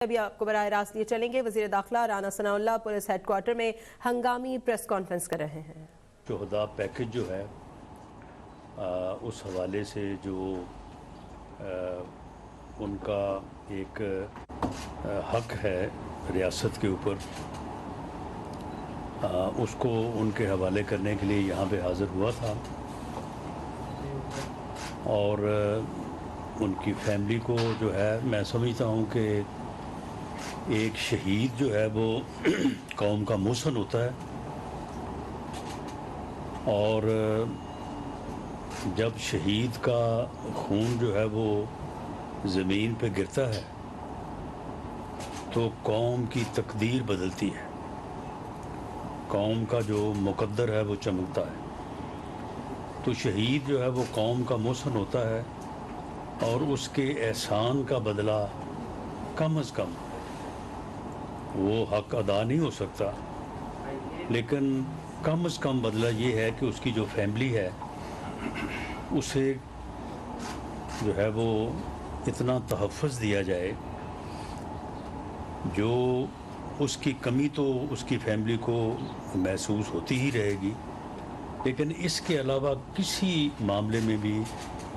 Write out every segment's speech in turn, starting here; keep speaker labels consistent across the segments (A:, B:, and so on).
A: ابھی آپ کو براہ راست لیے چلیں گے۔ وزیر داخلہ رانا ثناء اللہ پولیس ہیڈ کوارٹر میں ہنگامی پریس کانفرنس کر رہے ہیں۔
B: شہداء پیکج جو ہے اس حوالے سے جو ان کا ایک حق ہے ریاست کے اوپر، اس کو ان کے حوالے کرنے کے لیے یہاں پہ حاضر ہوا تھا، اور ان کی فیملی کو جو ہے میں سمجھتا ہوں کہ ایک شہید جو ہے وہ قوم کا محسن ہوتا ہے، اور جب شہید کا خون جو ہے وہ زمین پہ گرتا ہے تو قوم کی تقدیر بدلتی ہے، قوم کا جو مقدر ہے وہ چمکتا ہے۔ تو شہید جو ہے وہ قوم کا محسن ہوتا ہے، اور اس کے احسان کا بدلہ کم از کم وہ حق ادا نہیں ہو سکتا، لیکن کم از کم بدلہ یہ ہے کہ اس کی جو فیملی ہے اسے جو ہے وہ اتنا تحفظ دیا جائے، جو اس کی کمی تو اس کی فیملی کو محسوس ہوتی ہی رہے گی، لیکن اس کے علاوہ کسی معاملے میں بھی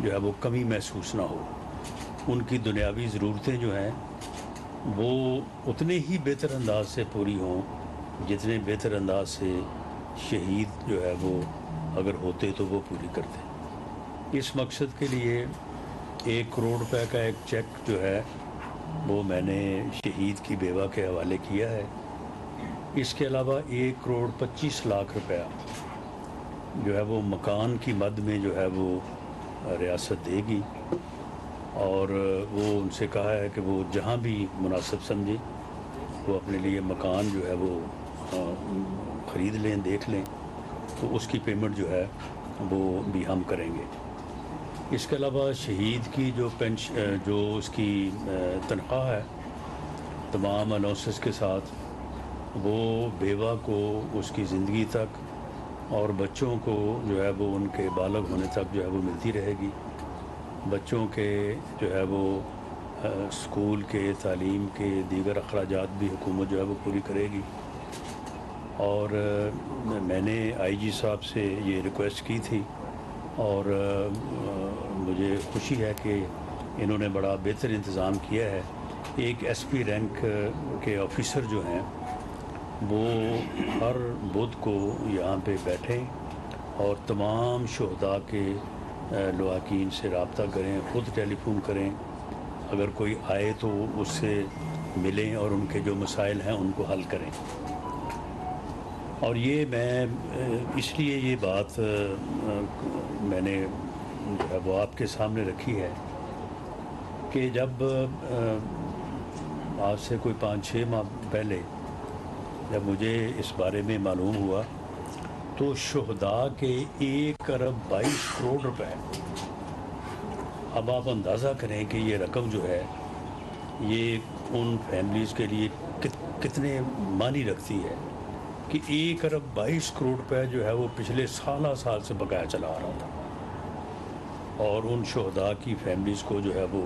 B: جو ہے وہ کمی محسوس نہ ہو۔ ان کی دنیاوی ضرورتیں جو ہیں وہ اتنے ہی بہتر انداز سے پوری ہوں جتنے بہتر انداز سے شہید جو ہے وہ اگر ہوتے تو وہ پوری کرتے۔ اس مقصد کے لیے 1 کروڑ روپے کا ایک چیک جو ہے وہ میں نے شہید کی بیوہ کے حوالے کیا ہے۔ اس کے علاوہ 1 کروڑ 25 لاکھ روپیہ جو ہے وہ مکان کی مد میں جو ہے وہ ریاست دے گی، اور وہ ان سے کہا ہے کہ وہ جہاں بھی مناسب سمجھے وہ اپنے لیے مکان جو ہے وہ خرید لیں، دیکھ لیں، تو اس کی پیمنٹ جو ہے وہ بھی ہم کریں گے۔ اس کے علاوہ شہید کی جو اس کی تنخواہ ہے تمام الاؤنسز کے ساتھ، وہ بیوہ کو اس کی زندگی تک اور بچوں کو جو ہے وہ ان کے بالغ ہونے تک جو ہے وہ ملتی رہے گی۔ بچوں کے جو ہے وہ اسکول کے تعلیم کے دیگر اخراجات بھی حکومت جو ہے وہ پوری کرے گی، اور میں نے آئی جی صاحب سے یہ ریکویسٹ کی تھی، اور مجھے خوشی ہے کہ انہوں نے بڑا بہتر انتظام کیا ہے۔ ایک ایس پی رینک کے آفیسر جو ہیں وہ ہر بدھ کو یہاں پہ بیٹھیں اور تمام شہداء کے لواحقین سے رابطہ کریں، خود ٹیلی فون کریں، اگر کوئی آئے تو اس سے ملیں اور ان کے جو مسائل ہیں ان کو حل کریں۔ اور یہ میں اس لیے یہ بات میں نے جو ہے وہ آپ کے سامنے رکھی ہے کہ جب آج سے کوئی 5-6 ماہ پہلے جب مجھے اس بارے میں معلوم ہوا تو شہداء کے 1 ارب 22 کروڑ روپے، اب آپ اندازہ کریں کہ یہ رقم جو ہے یہ ان فیملیز کے لیے کتنے معنی رکھتی ہے، کہ 1 ارب 22 کروڑ روپے جو ہے وہ پچھلے سال سے بقایا چلا آ رہا تھا، اور ان شہداء کی فیملیز کو جو ہے وہ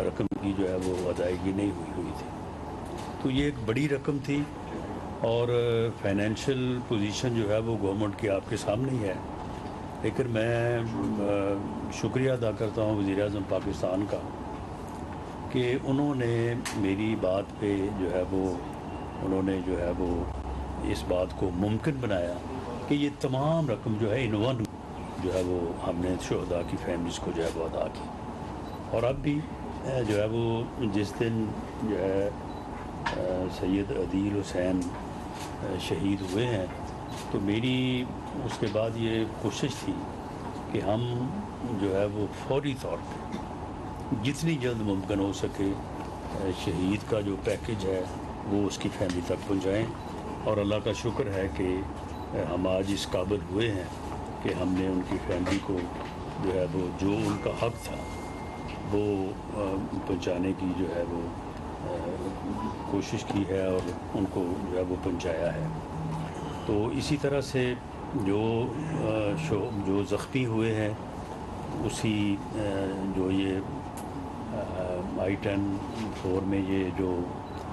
B: رقم کی جو ہے وہ ادائیگی نہیں ہوئی تھی۔ تو یہ ایک بڑی رقم تھی، اور فائنینشیل پوزیشن جو ہے وہ گورنمنٹ کی آپ کے سامنے ہی ہے، لیکن میں شکریہ ادا کرتا ہوں وزیر اعظم پاکستان کا کہ انہوں نے میری بات پہ جو ہے وہ انہوں نے جو ہے وہ اس بات کو ممکن بنایا کہ یہ تمام رقم جو ہے ان ون جو ہے وہ ہم نے شہداء کی فیملیز کو جو ہے وہ ادا کی۔ اور اب بھی جو ہے وہ جس دن جو ہے سید عدیل حسین شہید ہوئے ہیں تو میری اس کے بعد یہ کوشش تھی کہ ہم جو ہے وہ فوری طور پہ جتنی جلد ممکن ہو سکے شہید کا جو پیکج ہے وہ اس کی فیملی تک پہنچائیں، اور اللہ کا شکر ہے کہ ہم آج اس قابل ہوئے ہیں کہ ہم نے ان کی فیملی کو جو ہے وہ جو ان کا حق تھا وہ پہنچانے کی جو ہے وہ کوشش کی ہے، اور ان کو جو ہے وہ پہنچایا ہے۔ تو اسی طرح سے جو زخمی ہوئے ہیں اسی جو یہ I-10 4 میں یہ جو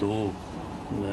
B: 2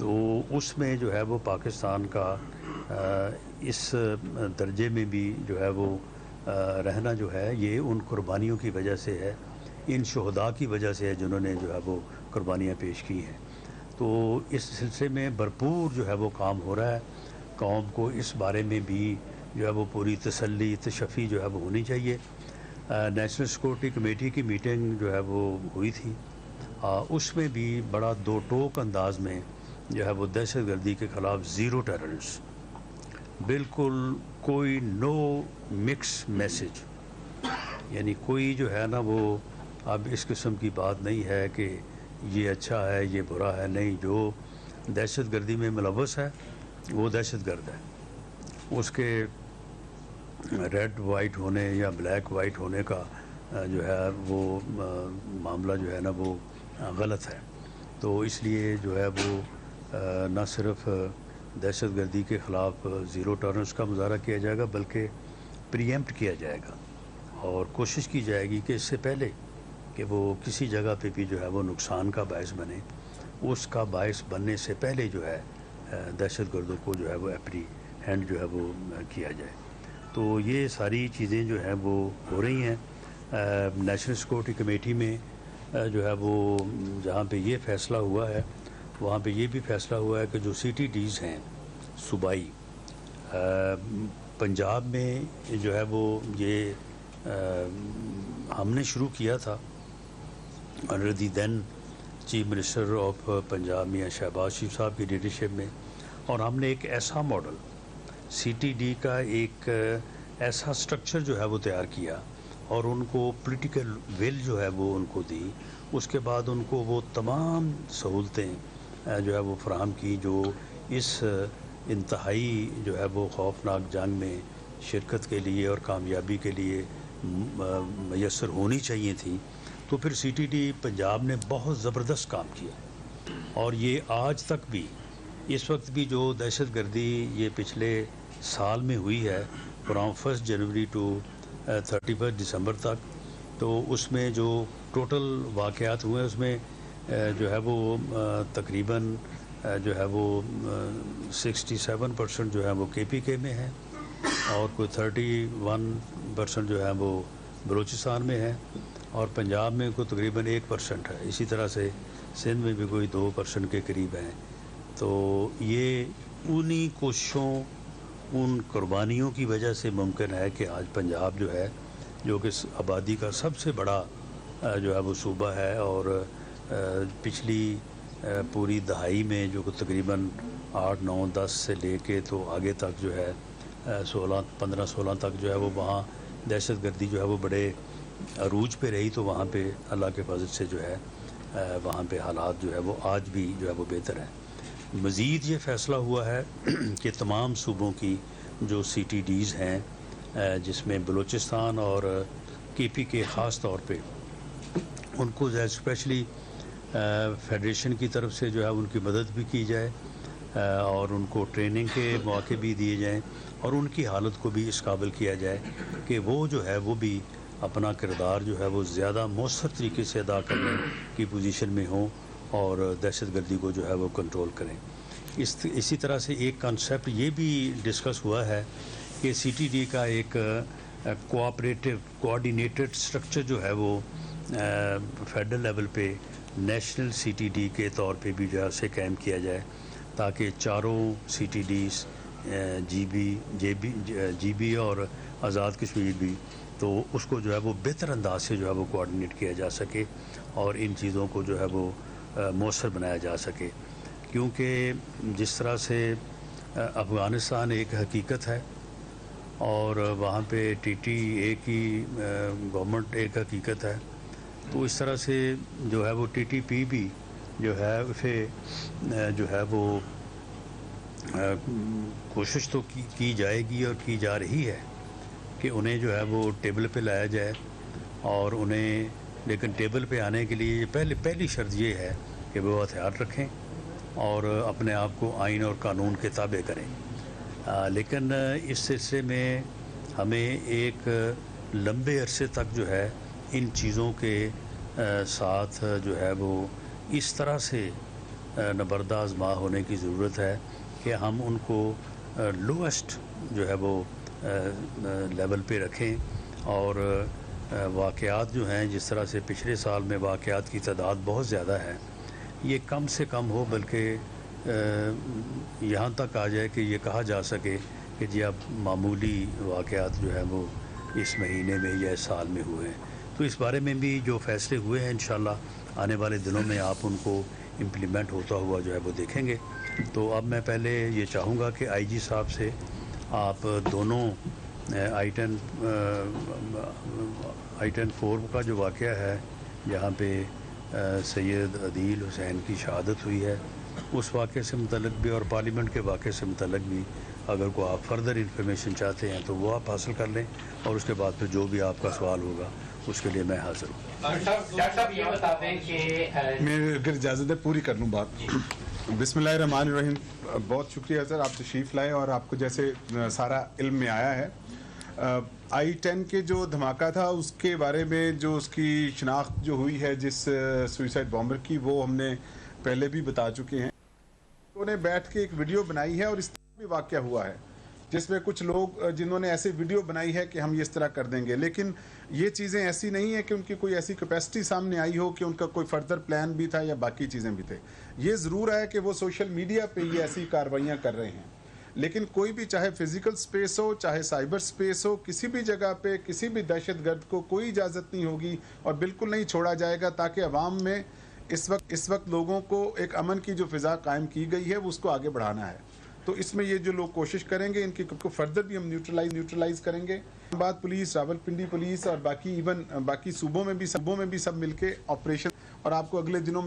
B: تو اس میں جو ہے وہ پاکستان کا اس درجے میں بھی جو ہے وہ رہنا جو ہے یہ ان قربانیوں کی وجہ سے ہے، ان شہداء کی وجہ سے ہے جنہوں نے جو ہے وہ قربانیاں پیش کی ہیں۔ تو اس سلسلے میں بھرپور جو ہے وہ کام ہو رہا ہے، قوم کو اس بارے میں بھی جو ہے وہ پوری تسلی تشفی جو ہے وہ ہونی چاہیے۔ نیشنل سیکورٹی کمیٹی کی میٹنگ جو ہے وہ ہوئی تھی، اس میں بھی بڑا دو ٹوک انداز میں جو ہے وہ دہشت گردی کے خلاف زیرو ٹالرنس، بالکل کوئی نو مکس میسج، یعنی کوئی جو ہے نا وہ اب اس قسم کی بات نہیں ہے کہ یہ اچھا ہے یہ برا ہے، نہیں، جو دہشت گردی میں ملوث ہے وہ دہشت گرد ہے، اس کے ریڈ وائٹ ہونے یا بلیک وائٹ ہونے کا جو ہے وہ معاملہ جو ہے نا وہ غلط ہے۔ تو اس لیے جو ہے وہ نہ صرف دہشت گردی کے خلاف زیرو ٹالرنس کا مظاہرہ کیا جائے گا بلکہ پریمپٹ کیا جائے گا، اور کوشش کی جائے گی کہ اس سے پہلے کہ وہ کسی جگہ پہ بھی جو ہے وہ نقصان کا باعث بنے، اس کا باعث بننے سے پہلے جو ہے دہشت گردوں کو جو ہے وہ اپری ہینڈ جو ہے وہ کیا جائے۔ تو یہ ساری چیزیں جو ہیں وہ ہو رہی ہیں۔ نیشنل سیکورٹی کمیٹی میں جو ہے وہ جہاں پہ یہ فیصلہ ہوا ہے وہاں پہ یہ بھی فیصلہ ہوا ہے کہ جو سی ٹی ڈیز ہیں صوبائی، پنجاب میں جو ہے وہ یہ ہم نے شروع کیا تھا under the then chief minister of Punjab Mian Shehbaz شریف صاحب کی لیڈرشپ میں، اور ہم نے ایک ایسا ماڈل سی ٹی ڈی کا ایک ایسا سٹرکچر جو ہے وہ تیار کیا اور ان کو پولیٹیکل ول جو ہے وہ ان کو دی، اس کے بعد ان کو وہ تمام سہولتیں جو ہے وہ فراہم کی جو اس انتہائی جو ہے وہ خوفناک جنگ میں شرکت کے لیے اور کامیابی کے لیے میسر ہونی چاہیے تھیں۔ تو پھر سی ٹی ڈی پنجاب نے بہت زبردست کام کیا، اور یہ آج تک بھی، اس وقت بھی جو دہشت گردی یہ پچھلے سال میں ہوئی ہے فرام 1 جنوری ٹو 31 دسمبر تک، تو اس میں جو ٹوٹل واقعات ہوئے اس میں جو ہے وہ تقریباً جو ہے وہ 67% جو ہے وہ کے پی کے میں ہے، اور کوئی 31% جو ہے وہ بلوچستان میں ہے، اور پنجاب میں کوئی تقریباً 1% ہے، اسی طرح سے سندھ میں بھی کوئی 2% کے قریب ہیں۔ تو یہ انہی کوششوں، ان قربانیوں کی وجہ سے ممکن ہے کہ آج پنجاب جو ہے، جو کہ آبادی کا سب سے بڑا جو ہے وہ صوبہ ہے، اور پچھلی پوری دہائی میں جو کہ تقریباً 8 9 10 سے لے کے تو آگے تک جو ہے 15 16 تک جو ہے وہ وہاں دہشت گردی جو ہے وہ بڑے عروج پہ رہی، تو وہاں پہ اللہ کے فضل سے جو ہے وہاں پہ حالات جو ہے وہ آج بھی جو ہے وہ بہتر ہیں۔ مزید یہ فیصلہ ہوا ہے کہ تمام صوبوں کی جو سی ٹی ڈیز ہیں، جس میں بلوچستان اور کے پی کے خاص طور پہ، ان کو اسپیشلی فیڈریشن کی طرف سے جو ہے ان کی مدد بھی کی جائے، اور ان کو ٹریننگ کے مواقع بھی دیے جائیں، اور ان کی حالت کو بھی اس قابل کیا جائے کہ وہ جو ہے وہ بھی اپنا کردار جو ہے وہ زیادہ مؤثر طریقے سے ادا کرنے کی پوزیشن میں ہوں اور دہشت گردی کو جو ہے وہ کنٹرول کریں۔ اسی طرح سے ایک کانسیپٹ یہ بھی ڈسکس ہوا ہے کہ سی ٹی ڈی کا ایک کوآرڈینیٹڈ سٹرکچر جو ہے وہ فیڈرل لیول پہ نیشنل سی ٹی ڈی کے طور پہ بھی جو ہے اسے قائم کیا جائے، تاکہ چاروں CTDs GB اور آزاد کشمیر بھی، تو اس کو جو ہے وہ بہتر انداز سے جو ہے وہ کوآرڈینیٹ کیا جا سکے اور ان چیزوں کو جو ہے وہ مؤثر بنایا جا سکے، کیونکہ جس طرح سے افغانستان ایک حقیقت ہے اور وہاں پہ ٹی ٹی اے کی گورنمنٹ ایک حقیقت ہے، تو اس طرح سے جو ہے وہ ٹی ٹی پی بھی جو ہے اسے جو ہے وہ کوشش تو کی جائے گی اور کی جا رہی ہے کہ انہیں جو ہے وہ ٹیبل پہ لایا جائے، اور انہیں لیکن ٹیبل پہ آنے کے لیے پہلی شرط یہ ہے کہ وہ ہتھیار رکھیں اور اپنے آپ کو آئین اور قانون کے تابع کریں۔ لیکن اس سلسلے میں ہمیں ایک لمبے عرصے تک جو ہے ان چیزوں کے ساتھ جو ہے وہ اس طرح سے نبردہ آزما ہونے کی ضرورت ہے کہ ہم ان کو لوسٹ جو ہے وہ لیول پہ رکھیں، اور واقعات جو ہیں جس طرح سے پچھلے سال میں واقعات کی تعداد بہت زیادہ ہے، یہ کم سے کم ہو، بلکہ یہاں تک آ جائے کہ یہ کہا جا سکے کہ جی اب معمولی واقعات جو ہے وہ اس مہینے میں یا اس سال میں ہوئے ہیں۔ تو اس بارے میں بھی جو فیصلے ہوئے ہیں انشاءاللہ آنے والے دنوں میں آپ ان کو امپلیمنٹ ہوتا ہوا جو ہے وہ دیکھیں گے۔ تو اب میں پہلے یہ چاہوں گا کہ آئی جی صاحب سے آپ دونوں I-10 4 کا جو واقعہ ہے جہاں پہ سید عدیل حسین کی شہادت ہوئی ہے، اس واقعے سے متعلق بھی اور پارلیمنٹ کے واقعے سے متعلق بھی اگر کوئی آپ فردر انفارمیشن چاہتے ہیں تو وہ آپ حاصل کر لیں، اور اس کے بعد پھر جو بھی آپ کا سوال ہوگا اس کے لیے میں حاضر ہوں۔
C: ڈاکٹر صاحب یہ بتا دیں کہ
D: میں اگر اجازت ہے پوری کر لوں بات۔ بسم اللہ الرحمن الرحیم۔ بہت شکریہ سر، آپ تشریف لائے اور آپ کو جیسے سارا علم میں آیا ہے۔ I-10 کے جو دھماکہ تھا اس کے بارے میں جو اس کی شناخت جو ہوئی ہے جس سوئسائڈ بامبر کی، وہ ہم نے پہلے بھی بتا چکے ہیں۔ انہوں نے بیٹھ کے ایک ویڈیو بنائی ہے اور اس طرح بھی واقعہ ہوا ہے جس میں کچھ لوگ جنہوں نے ایسے ویڈیو بنائی ہے کہ ہم یہ اس طرح کر دیں گے، لیکن یہ چیزیں ایسی نہیں ہیں کہ ان کی کوئی ایسی کیپیسٹی سامنے آئی ہو کہ ان کا کوئی فردر پلان بھی تھا یا باقی چیزیں بھی تھے۔ یہ ضرور ہے کہ وہ سوشل میڈیا پہ یہ ایسی کارروائیاں کر رہے ہیں، لیکن کوئی بھی چاہے فزیکل سپیس ہو چاہے سائبر سپیس ہو، کسی بھی جگہ پہ کسی بھی دہشت گرد کو کوئی اجازت نہیں ہوگی اور بالکل نہیں چھوڑا جائے گا، تاکہ عوام میں اس وقت لوگوں کو ایک امن کی جو فضا قائم کی گئی ہے وہ اس کو آگے بڑھانا ہے۔ تو اس میں یہ جو لوگ کوشش کریں گے ان کی کو فردر بھی ہم نیوٹرلائز کریں گے۔ بات پولیس، راولپنڈی پولیس اور باقی صوبوں میں بھی سب مل کے آپریشن، اور آپ کو اگلے دنوں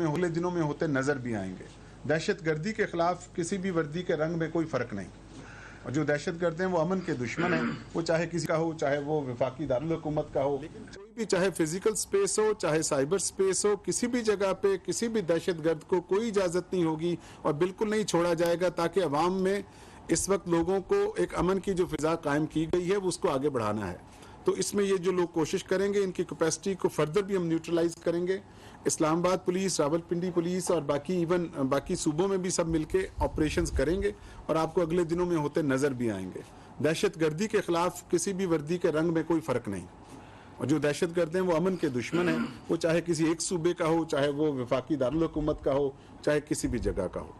D: میں ہوتے نظر بھی آئیں گے۔ دہشت گردی کے خلاف کسی بھی وردی کے رنگ میں کوئی فرق نہیں، اور جو دہشت گرد ہیں وہ امن کے دشمن ہیں، وہ چاہے کسی کا ہو چاہے وہ وفاقی دارالحکومت کا ہو، لیکن کوئی بھی چاہے فزیکل سپیس ہو چاہے سائبر سپیس ہو، کسی بھی جگہ پہ کسی بھی دہشت گرد کو کوئی اجازت نہیں ہوگی اور بالکل نہیں چھوڑا جائے گا، تاکہ عوام میں اس وقت لوگوں کو ایک امن کی جو فضا قائم کی گئی ہے وہ اس کو آگے بڑھانا ہے۔ تو اس میں یہ جو لوگ کوشش کریں گے ان کی کیپیسٹی کو فردر بھی ہم نیوٹرلائز کریں گے۔ اسلام آباد پولیس، راولپنڈی پولیس اور باقی صوبوں میں بھی سب مل کے آپریشنز کریں گے، اور آپ کو اگلے دنوں میں ہوتے نظر بھی آئیں گے۔ دہشت گردی کے خلاف کسی بھی وردی کے رنگ میں کوئی فرق نہیں، اور جو دہشت گرد ہیں وہ امن کے دشمن ہیں، وہ چاہے کسی ایک صوبے کا ہو چاہے وہ وفاقی دارالحکومت کا ہو چاہے کسی بھی جگہ کا ہو۔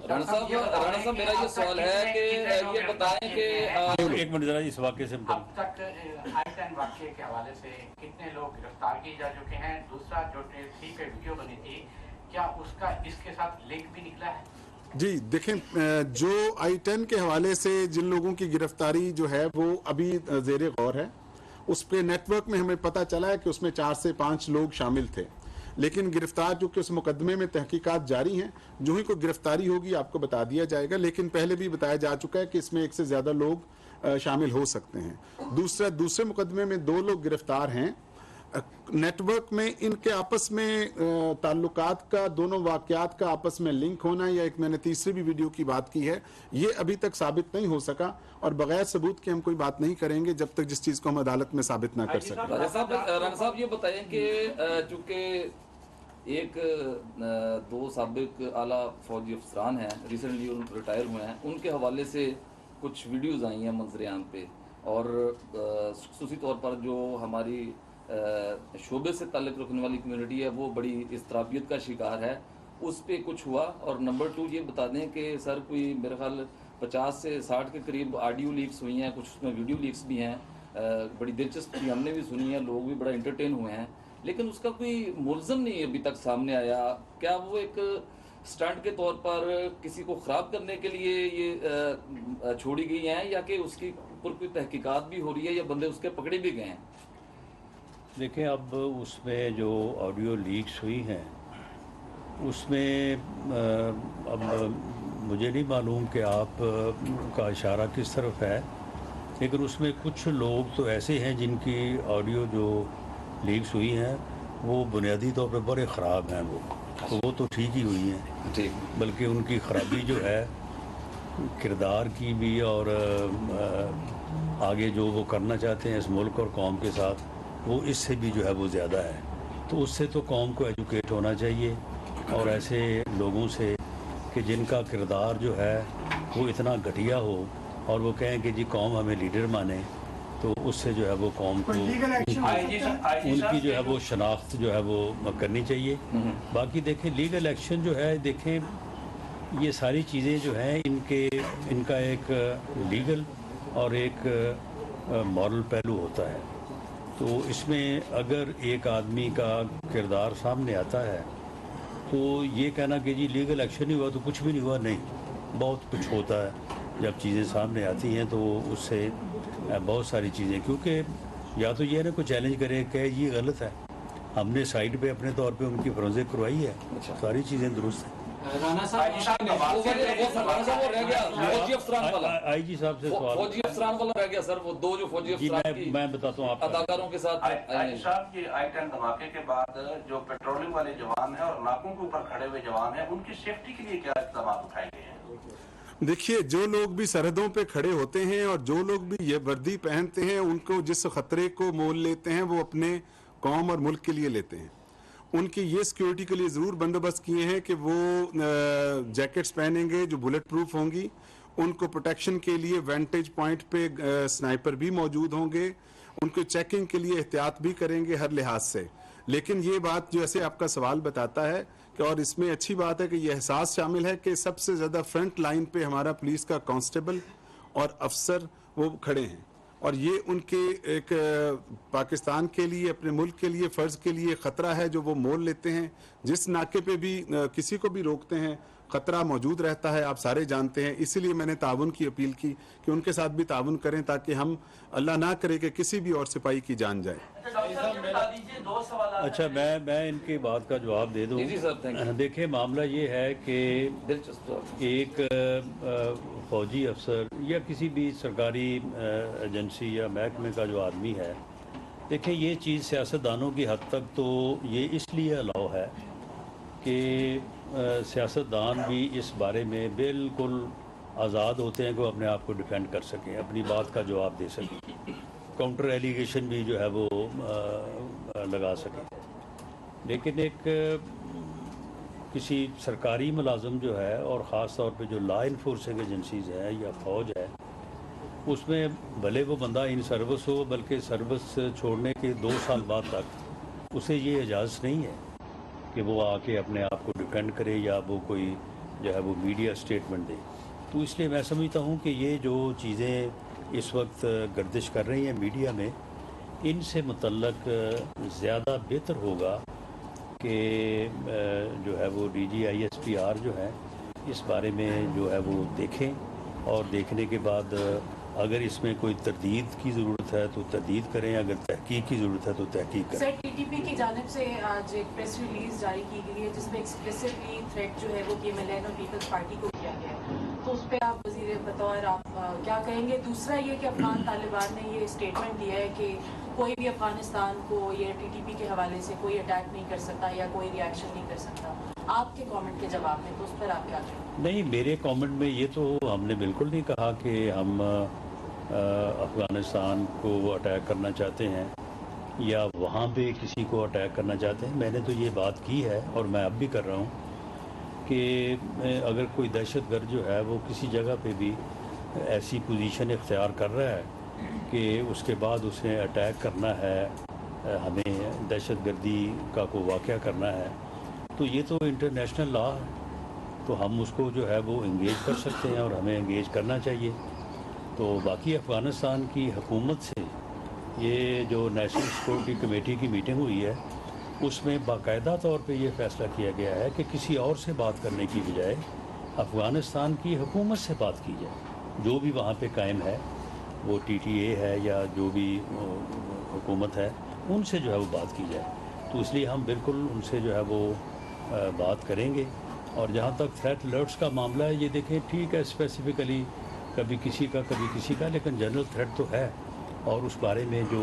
E: رانا صاحب میرا یہ سوال ہے کہ یہ بتائیں کہ
B: ایک منٹ ذرا اس واقعے سے
C: اب تک I-10 واقعے کے حوالے سے کتنے لوگ گرفتار کیے جا چکے ہیں؟ دوسرا جو ٹی پہ ویڈیو بنی تھی، کیا اس کا اس کے ساتھ لنک بھی نکلا ہے؟
D: جی دیکھیں، جو I-10 کے حوالے سے جن لوگوں کی گرفتاری جو ہے وہ ابھی زیر غور ہے، اس پہ نیٹ ورک میں ہمیں پتہ چلا ہے کہ اس میں 4 سے 5 لوگ شامل تھے، لیکن گرفتار جو کہ اس مقدمے میں تحقیقات جاری ہیں، جو ہی کوئی گرفتاری ہوگی آپ کو بتا دیا جائے گا، لیکن پہلے بھی بتایا جا چکا ہے کہ اس میں 1 سے زیادہ لوگ شامل ہو سکتے ہیں۔ دوسرے مقدمے میں 2 لوگ گرفتار ہیں۔ نیٹ ورک میں ان کے آپس میں تعلقات کا، دونوں واقعات کا آپس میں لنک ہونا، یا ایک میں نے تیسری بھی ویڈیو کی بات کی ہے، یہ ابھی تک ثابت نہیں ہو سکا، اور بغیر ثبوت کے ہم کوئی بات نہیں کریں گے جب تک جس چیز کو ہم عدالت میں ثابت نہ کر سکیں۔
E: رانا صاحب یہ بتائیں کہ چونکہ ایک 2 سابق اعلیٰ فوجی افسران ہیں، ریسنٹلی ان ریٹائر ہوئے ہیں، ان کے حوالے سے کچھ ویڈیوز آئی ہیں منظر عام پہ، اور خصوصی طور پر جو ہماری شعبے سے تعلق رکھنے والی کمیونٹی ہے وہ بڑی اضطرابیت کا شکار ہے، اس پہ کچھ ہوا۔ اور نمبر 2 یہ بتا دیں کہ سر کوئی میرے خیال 50 سے 60 کے قریب آڈیو لیکس ہوئی ہیں، کچھ اس میں ویڈیو لیکس بھی ہیں، بڑی دلچسپ تھی، ہم نے بھی سنی ہے، لوگ بھی بڑا انٹرٹین ہوئے ہیں، لیکن اس کا کوئی ملزم نہیں ابھی تک سامنے آیا۔ کیا وہ ایک سٹنٹ کے طور پر کسی کو خراب کرنے کے لیے یہ چھوڑی گئی ہیں، یا کہ اس کی پر کوئی تحقیقات بھی ہو رہی ہے، یا بندے اس کے پکڑے بھی گئے ہیں؟
B: دیکھیں، اب اس میں جو آڈیو لیکس ہوئی ہیں اس میں اب مجھے نہیں معلوم کہ آپ کا اشارہ کس طرف ہے، لیکن اس میں کچھ لوگ تو ایسے ہیں جن کی آڈیو جو لیکس ہوئی ہیں وہ بنیادی طور پہ بڑے خراب ہیں، وہ تو ٹھیک ہی ہوئی ہیں، بلکہ ان کی خرابی جو ہے کردار کی بھی، اور آگے جو وہ کرنا چاہتے ہیں اس ملک اور قوم کے ساتھ، وہ اس سے بھی جو ہے وہ زیادہ ہے۔ تو اس سے تو قوم کو ایجوکیٹ ہونا چاہیے، اور ایسے لوگوں سے کہ جن کا کردار جو ہے وہ اتنا گھٹیا ہو اور وہ کہیں کہ جی قوم ہمیں لیڈر مانے، تو اس سے جو ہے وہ قوم کو ان کی جو ہے وہ شناخت جو ہے وہ کرنی چاہیے۔ باقی دیکھیں لیگل ایکشن جو ہے، دیکھیں یہ ساری چیزیں جو ہیں ان کا ایک لیگل اور ایک مورل پہلو ہوتا ہے، تو اس میں اگر ایک آدمی کا کردار سامنے آتا ہے تو یہ کہنا کہ جی لیگل ایکشن نہیں ہوا تو کچھ بھی نہیں ہوا، نہیں، بہت کچھ ہوتا ہے۔ جب چیزیں سامنے آتی ہیں تو اس سے بہت ساری چیزیں، کیونکہ یا تو یہ نا کوئی چیلنج کرے کہ یہ غلط ہے، ہم نے سائٹ پہ اپنے طور پہ ان کی فورنزک کروائی ہے، ساری چیزیں درست ہیں۔ آئی جی صاحب سے سوال،
E: فوجی افسران والا رہ گیا سر، وہ دو جو فوجی افسران کی
B: میں بتاتا ہوں آپ
E: اداکاروں کے ساتھ
C: صاحب یہ I-10 دھماکے کے بعد جو پیٹرولنگ والے جوان ہیں اور ناکوں کے اوپر کھڑے ہوئے جوان ہیں، ان کی سیفٹی کے لیے کیا اقدامات اٹھائے گئے ہیں؟
D: دیکھیے، جو لوگ بھی سرحدوں پہ کھڑے ہوتے ہیں اور جو لوگ بھی یہ وردی پہنتے ہیں، ان کو جس خطرے کو مول لیتے ہیں وہ اپنے قوم اور ملک کے لیے لیتے ہیں۔ ان کی یہ سیکیورٹی کے لیے ضرور بندوبست کیے ہیں کہ وہ جیکٹس پہنیں گے جو بلٹ پروف ہوں گی، ان کو پروٹیکشن کے لیے وینٹیج پوائنٹ پہ سنائپر بھی موجود ہوں گے، ان کو چیکنگ کے لیے احتیاط بھی کریں گے ہر لحاظ سے۔ لیکن یہ بات جو ایسے آپ کا سوال بتاتا ہے کہ، اور اس میں اچھی بات ہے کہ یہ احساس شامل ہے کہ سب سے زیادہ فرنٹ لائن پہ ہمارا پولیس کا کانسٹیبل اور افسر وہ کھڑے ہیں، اور یہ ان کے ایک پاکستان کے لیے، اپنے ملک کے لیے، فرض کے لیے خطرہ ہے جو وہ مول لیتے ہیں۔ جس ناکے پہ بھی کسی کو بھی روکتے ہیں خطرہ موجود رہتا ہے، آپ سارے جانتے ہیں۔ اسی لیے میں نے تعاون کی اپیل کی کہ ان کے ساتھ بھی تعاون کریں تاکہ ہم اللہ نہ کرے کہ کسی بھی اور سپاہی کی جان جائے۔
B: اچھا، میں ان کی بات کا جواب دے دوں۔ دیکھیں معاملہ یہ ہے کہ ایک فوجی افسر یا کسی بھی سرکاری ایجنسی یا محکمے کا جو آدمی ہے، دیکھیں یہ چیز سیاستدانوں کی حد تک تو یہ اس لیے الاؤ ہے کہ سیاستدان بھی اس بارے میں بالکل آزاد ہوتے ہیں کہ وہ اپنے آپ کو ڈیفینڈ کر سکیں، اپنی بات کا جواب دے سکیں، کاؤنٹر ایلیگیشن بھی جو ہے وہ لگا سکیں۔ لیکن ایک کسی سرکاری ملازم جو ہے، اور خاص طور پہ جو لا انفورسنگ ایجنسیز ہیں یا فوج ہے، اس میں بھلے وہ بندہ ان سروس ہو، بلکہ سروس چھوڑنے کے 2 سال بعد تک اسے یہ اجازت نہیں ہے کہ وہ آ کے اپنے آپ کو ڈیفینڈ کرے یا وہ کوئی جو ہے وہ میڈیا اسٹیٹمنٹ دے۔ تو اس لیے میں سمجھتا ہوں کہ یہ جو چیزیں اس وقت گردش کر رہی ہیں میڈیا میں، ان سے متعلق زیادہ بہتر ہوگا کہ جو ہے وہ DGISPR جو ہے اس بارے میں جو ہے وہ دیکھیں، اور دیکھنے کے بعد اگر اس میں کوئی تردید کی ضرورت ہے تو تردید کریں، اگر تحقیق کی ضرورت ہے تو تحقیق کریں۔
F: سر TTP کی جانب سے آج ایک پریس ریلیز جاری کی گئی ہے جس میں ایکسپلیسٹلی تھریٹ جو ہے وہ PMLN اور پیپلز پارٹی کو کیا گیا ہے، تو اس پہ آپ وزیر بطور آپ کیا کہیں گے؟ دوسرا یہ کہ افغان طالبان نے یہ اسٹیٹمنٹ دیا ہے کہ کوئی بھی افغانستان کو یہ TTP کے حوالے سے کوئی اٹیک نہیں کر سکتا یا کوئی ریئیکشن نہیں کر سکتا، آپ کے کامنٹ کے جواب میں تو اس پر آپ کیا کہیں؟
B: نہیں، میرے کامنٹ میں یہ تو ہم نے بالکل نہیں کہا کہ ہم افغانستان کو اٹیک کرنا چاہتے ہیں یا وہاں پہ کسی کو اٹیک کرنا چاہتے ہیں۔ میں نے تو یہ بات کی ہے اور میں اب بھی کر رہا ہوں کہ اگر کوئی دہشت گرد جو ہے وہ کسی جگہ پہ بھی ایسی پوزیشن اختیار کر رہا ہے کہ اس کے بعد اسے اٹیک کرنا ہے، ہمیں دہشت گردی کا کوئی واقعہ کرنا ہے، تو یہ تو انٹرنیشنل لا ہے، تو ہم اس کو جو ہے وہ انگیج کر سکتے ہیں اور ہمیں انگیج کرنا چاہیے۔ تو باقی افغانستان کی حکومت سے یہ جو نیشنل سیکورٹی کمیٹی کی میٹنگ ہوئی ہے، اس میں باقاعدہ طور پہ یہ فیصلہ کیا گیا ہے کہ کسی اور سے بات کرنے کی بجائے افغانستان کی حکومت سے بات کی جائے، جو بھی وہاں پہ قائم ہے، وہ TTA ہے یا جو بھی حکومت ہے، ان سے جو ہے وہ بات کی جائے۔ تو اس لیے ہم بالکل ان سے جو ہے وہ بات کریں گے۔ اور جہاں تک تھریٹ الرٹس کا معاملہ ہے، یہ دیکھیں ٹھیک ہے، اسپیسیفکلی کبھی کسی کا کبھی کسی کا، لیکن جنرل تھریٹ تو ہے، اور اس بارے میں جو